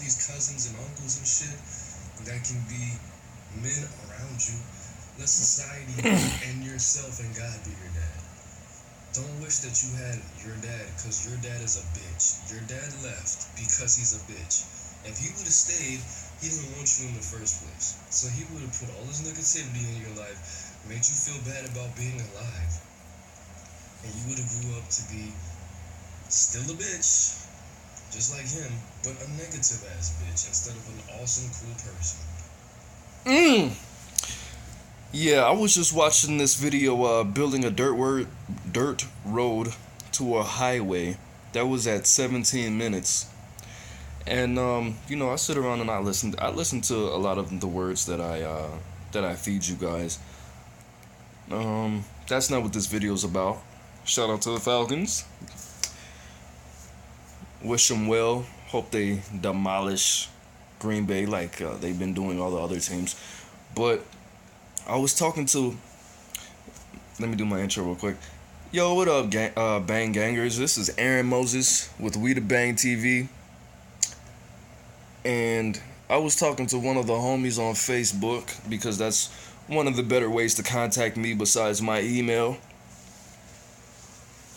these cousins and uncles and shit that can be men around you. Let society and yourself and God be your dad. Don't wish that you had your dad, because your dad is a bitch. Your dad left because he's a bitch. If he would have stayed, he didn't want you in the first place. So he would have put all this negativity in your life, made you feel bad about being alive. And you would have grew up to be still a bitch, just like him, but a negative ass bitch instead of an awesome, cool person. Yeah, I was just watching this video building a dirt road to a highway. That was at 17 minutes. And I sit around and I listen to a lot of the words that I feed you guys. That's not what this video is about. Shout out to the Falcons. Wish them well. Hope they demolish Green Bay like they've been doing all the other teams. But I was talking to. Let me do my intro real quick. Yo, what up, Bang Gangers? This is AaroniMoses with We the Bang TV. And I was talking to one of the homies on Facebook, because that's one of the better ways to contact me besides my email.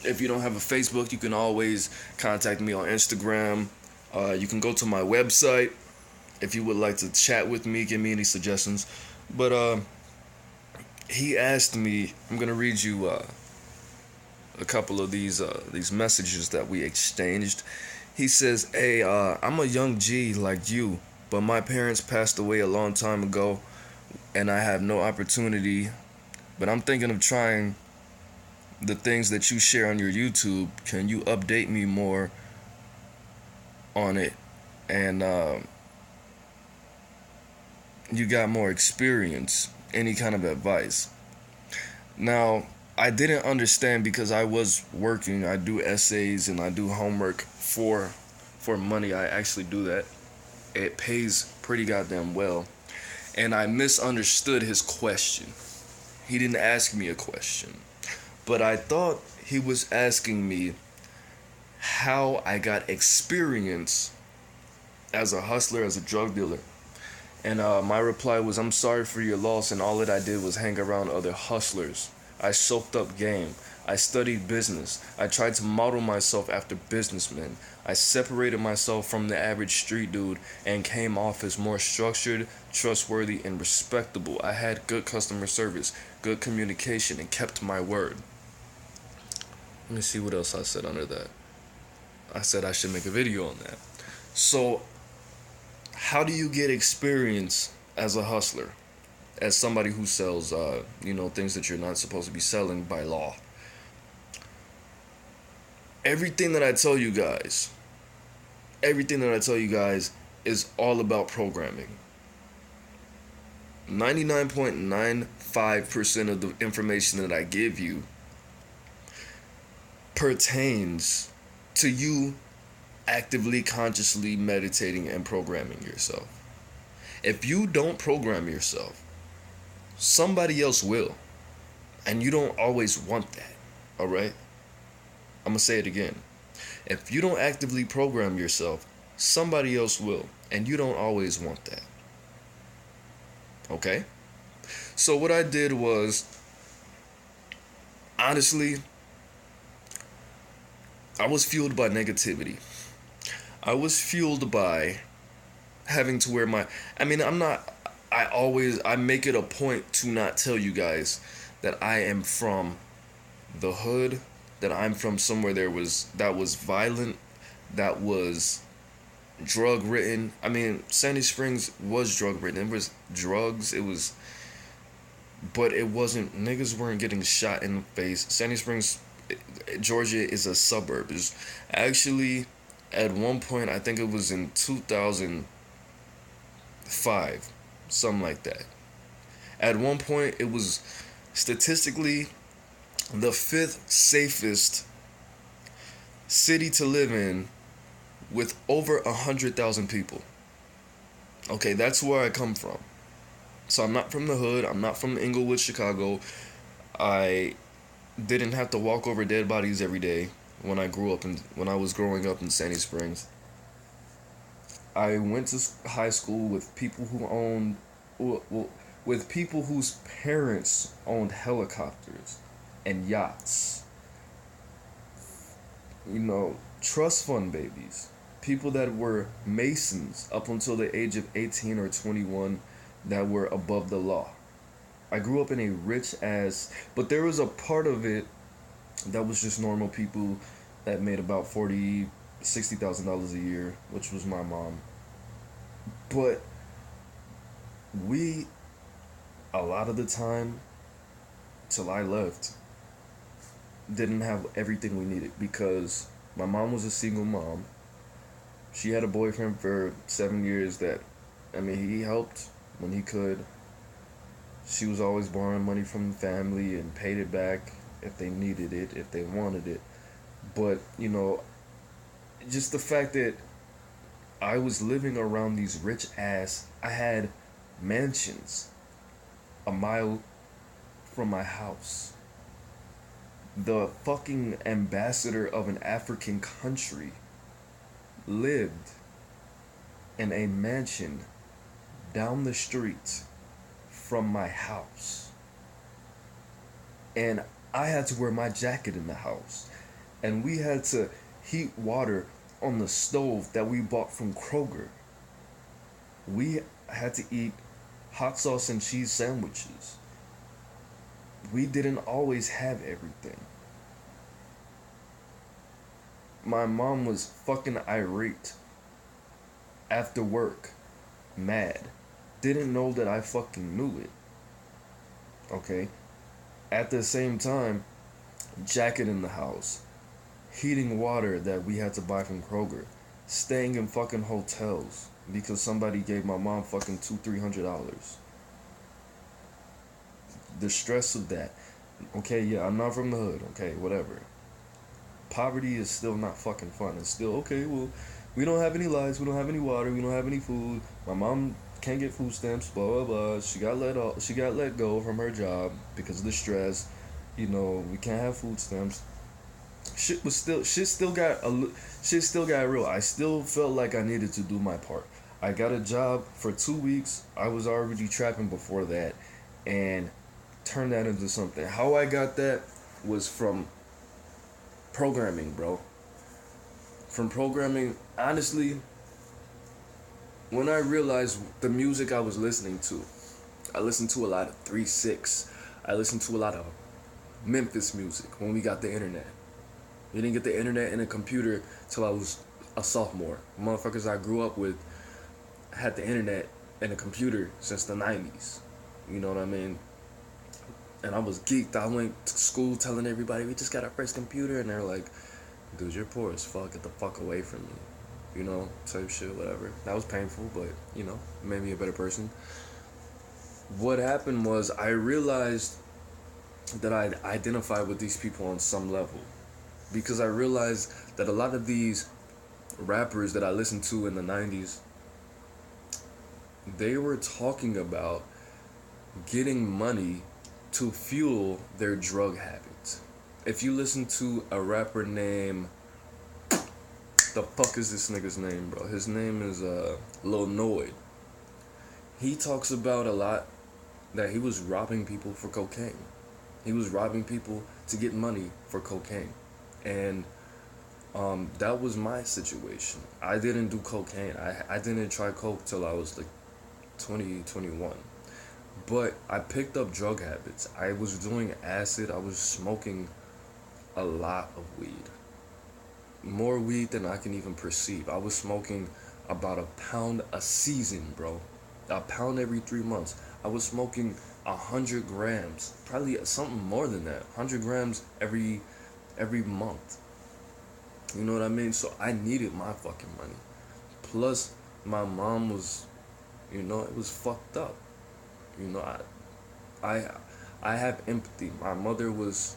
If you don't have a Facebook, you can always contact me on Instagram. You can go to my website if you would like to chat with me, give me any suggestions. But he asked me, I'm going to read you a couple of these messages that we exchanged. He says, hey, I'm a young G like you, but my parents passed away a long time ago, and I have no opportunity, but I'm thinking of trying the things that you share on your YouTube. Can you update me more on it? And you got more experience. Any kind of advice? Now, I didn't understand because I was working. I do essays and I do homework for money. I actually do that. It pays pretty goddamn well. And I misunderstood his question. He didn't ask me a question. But I thought he was asking me how I got experience as a hustler, as a drug dealer. And my reply was, I'm sorry for your loss, and all that I did was hang around other hustlers. I soaked up game. I studied business. I tried to model myself after businessmen. I separated myself from the average street dude and came off as more structured, trustworthy, and respectable. I had good customer service, good communication, and kept my word. Let me see what else I said under that. I said I should make a video on that. So, how do you get experience as a hustler? As somebody who sells, things that you're not supposed to be selling by law. Everything that I tell you guys is all about programming. 99.95% of the information that I give you pertains to you actively, consciously meditating and programming yourself. If you don't program yourself, somebody else will. And you don't always want that. Alright? I'm going to say it again. If you don't actively program yourself, somebody else will. And you don't always want that. Okay? So what I did was, honestly, I was fueled by negativity. I was fueled by having to wear I make it a point to not tell you guys that I am from the hood, that I'm from somewhere that was violent, that was drug ridden. Sandy Springs was drug ridden. It was drugs. But it wasn't. Niggas weren't getting shot in the face. Sandy Springs, Georgia, is a suburb. It's actually, at one point, I think it was in 2005, something like that. At one point, it was statistically the 5th safest city to live in, with over 100,000 people. Okay, that's where I come from. So I'm not from the hood. I'm not from Inglewood, Chicago. I didn't have to walk over dead bodies every day when I was growing up in Sandy Springs. I went to high school with people who owned, well, with people whose parents owned helicopters and yachts. You know, trust fund babies. People that were Masons up until the age of 18 or 21 that were above the law. I grew up in a rich ass, but there was a part of it that was just normal people that made about $60,000 a year, which was my mom. But we, a lot of the time, till I left, didn't have everything we needed because my mom was a single mom. She had a boyfriend for 7 years that, I mean, he helped when he could. She was always borrowing money from the family and paid it back if they needed it, if they wanted it. But, you know, just the fact that I was living around these rich ass, I had mansions a mile from my house. The fucking ambassador of an African country lived in a mansion down the street from my house. And I had to wear my jacket in the house. And we had to heat water on the stove that we bought from Kroger. We had to eat hot sauce and cheese sandwiches. We didn't always have everything. My mom was fucking irate after work, mad. Didn't know that I fucking knew it. Okay? At the same time, jacket in the house, heating water that we had to buy from Kroger, staying in fucking hotels because somebody gave my mom fucking $200-$300. The stress of that. Okay, yeah, I'm not from the hood. Okay, whatever. Poverty is still not fucking fun. It's still, okay, well, we don't have any lights, we don't have any water, we don't have any food. My mom can't get food stamps, blah, blah, blah. She got let go from her job because of the stress. You know, we can't have food stamps. Shit still got real. I still felt like I needed to do my part. I got a job for 2 weeks. I was already trapping before that and turned that into something. How I got that was from programming, bro. From programming, honestly, when I realized the music I was listening to, I listened to a lot of 3-6. I listened to a lot of Memphis music when we got the internet. We didn't get the internet and a computer till I was a sophomore. Motherfuckers I grew up with had the internet and a computer since the 90s. You know what I mean? And I was geeked. I went to school telling everybody, we just got our first computer. And they're like, dude, you're poor as fuck. Get the fuck away from me. You know, type shit, whatever. That was painful, but, you know, made me a better person. What happened was I realized that I identified with these people on some level. Because I realized that a lot of these rappers that I listened to in the 90s, they were talking about getting money to fuel their drug habits. If you listen to a rapper named, the fuck is this nigga's name, bro? His name is Lil Noid. He talks about a lot that he was robbing people for cocaine. He was robbing people to get money for cocaine. And that was my situation. I didn't do cocaine. I didn't try coke till I was like 20, 21. But I picked up drug habits. I was doing acid. I was smoking a lot of weed. More weed than I can even perceive. I was smoking about a pound a season, bro. A pound every 3 months. I was smoking 100 grams. Probably something more than that. 100 grams every month. You know what I mean? So I needed my fucking money. Plus, my mom was, you know, it was fucked up. You know, I have empathy. My mother was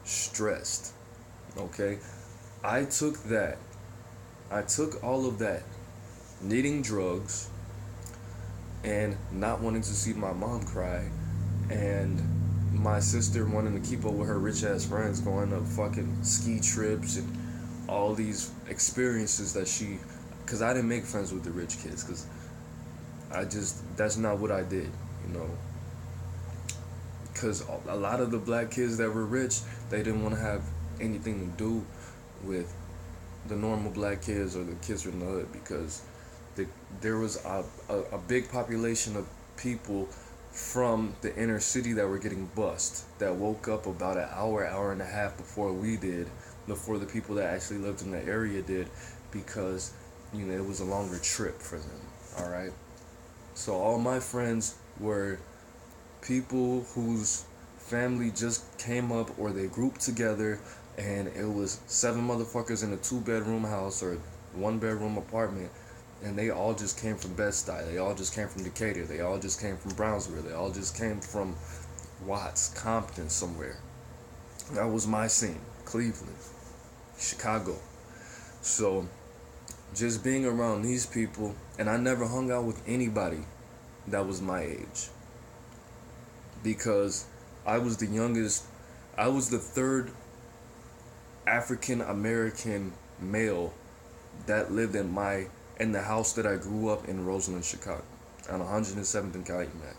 stressed. Okay? I took all of that, needing drugs and not wanting to see my mom cry, and my sister wanting to keep up with her rich ass friends, going to fucking ski trips and all these experiences that she because I didn't make friends with the rich kids, because that's not what I did, you know. Because a lot of the black kids that were rich, they didn't want to have anything to do with the normal black kids or the kids from the hood, because there was a big population of people from the inner city that were getting bussed, that woke up about an hour and a half before we did, before the people that actually lived in the area did, because, you know, it was a longer trip for them, all right? So all my friends were people whose family just came up, or they grouped together, and it was 7 motherfuckers in a 2-bedroom house or 1-bedroom apartment, and they all just came from Bed-Stuy, they all just came from Decatur, they all just came from Brownsville, they all just came from Watts, Compton, somewhere. That was my scene. Cleveland, Chicago. So just being around these people, and I never hung out with anybody that was my age, because I was the youngest. I was the third African American male that lived in the house that I grew up in, Roseland, Chicago, on 107th and Calumet.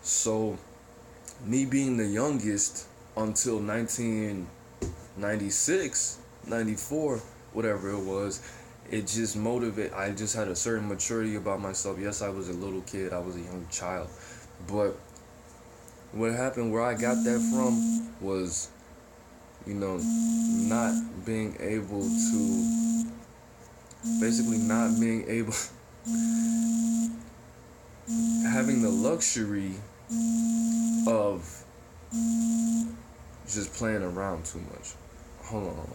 So me being the youngest until 1996, 94, whatever it was, it just motivated. I just had a certain maturity about myself. Yes, I was a little kid, I was a young child, but what happened, where I got that from, was, you know, not being able to, basically not being able, having the luxury of just playing around too much. Hold on.